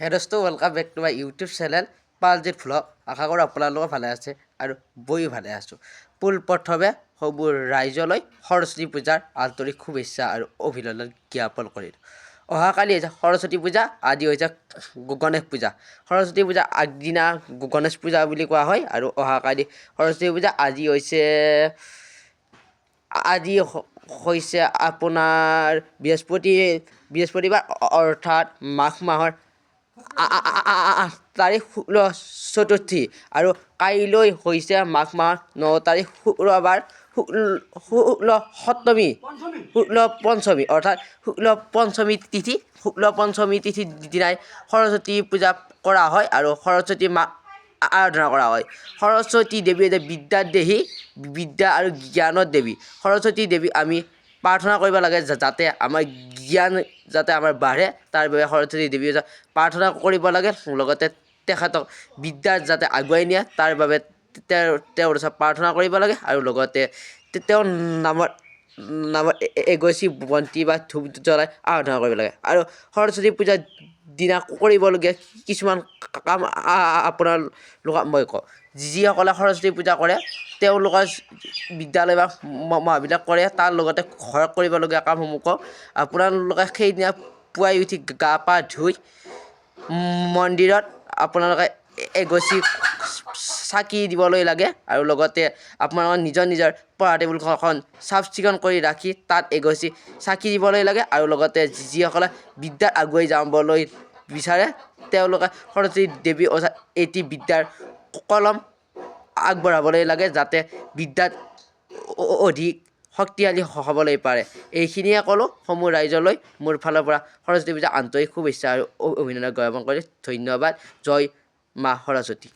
Hey dosto, welcome back to my YouTube channel Paljit Vlog. আশা কৰোঁ আপোনালোক ভালে আছে আৰু বই ভালে আছো। পুল প্ৰথমে সবুৰ ৰাইজলৈ সৰস্বতী পূজাৰ আন্তৰিক শুভেচ্ছা আৰু অভিনন্দন জ্ঞাপন কৰিলোঁ। অহাকালি হৈছে সৰস্বতী পূজা, আজি হৈছে গণেশ পূজা। সৰস্বতী পূজা আগদিনা গণেশ পূজা বুলি কোৱা হয় আৰু অহাকালি সৰস্বতী পূজা। আজি হৈছে আপোনাৰ বৃহস্পতিবাৰ অৰ্থাৎ মাঘ মাহৰ 8 তাৰিখ শুক্ল চতুৰ্থী আৰু কাইলৈ হৈছে মাঘ মাহৰ 9 তাৰিখ শুক্ৰবাৰ শুক্ল পঞ্চমী অৰ্থাৎ শুক্ল পঞ্চমী তিথিৰ দিনাই সৰস্বতী পূজা কৰা হয় আৰু সৰস্বতী মা আৰাধনা কৰা হয়। সৰস্বতী দেৱী বিদ্যাৰ দেৱী, বিদ্যা আৰু জ্ঞানৰ দেৱী। সৰস্বতী দেৱীক আমি প্ৰাৰ্থনা কৰিব লাগে যাতে আমাৰ জ্ঞান যাতে আমাৰ বাঢ়ে, তাৰ বাবে সৰস্বতী দেৱী প্ৰাৰ্থনা কৰিব লাগে। লগতে তেখেতক বিদ্যাৰ যাতে আগুৱাই নিয়ে তাৰ বাবে তেওঁৰ ওচৰত প্ৰাৰ্থনা কৰিব লাগে আৰু লগতে তেওঁৰ নামত এগছি বন্তি বা ধূপ জ্বলাই আৰাধনা কৰিব লাগে। আৰু সৰস্বতী পূজাৰ দিনা কৰিবলগীয়া কিছুমান কাম আপোনালোকক মই কওঁ। যিসকলে সৰস্বতী পূজা কৰে তেওঁলোকৰ বিদ্যালয় বা মহাবিদ্যালয় কৰে, তাৰ লগতে ঘৰত কৰিবলগীয়া কামসমূহ কওঁ। আপোনালোকে সেইদিনা পুৱাই উঠি গা পা ধুই মন্দিৰত আপোনালোকে এগছি চাকি দিবলৈ লাগে আৰু লগতে আপোনালোকৰ নিজৰ পঢ়া টেবুলখন চাফ চিকুণ কৰি ৰাখি তাত এগছি চাকি দিবলৈ লাগে আৰু লগতে যিসকলে বিদ্যাত আগুৱাই যাবলৈ বিচাৰে তেওঁলোকে সৰস্বতী দেৱীৰ ওচৰত এটি বিদ্যাৰ কলম আগবঢ়াবলৈ লাগে যাতে বিদ্যাত অধিক শক্তিশালী হ'বলৈ পাৰে। এইখিনিয়ে ক'লোঁ সমূহ ৰাইজলৈ মোৰ ফালৰ পৰা সৰস্বতী পূজা আন্তৰিক শুভেচ্ছা আৰু অভিনন্দন জ্ঞাপন কৰি ধন্যবাদ। জয় মা সৰস্বতী।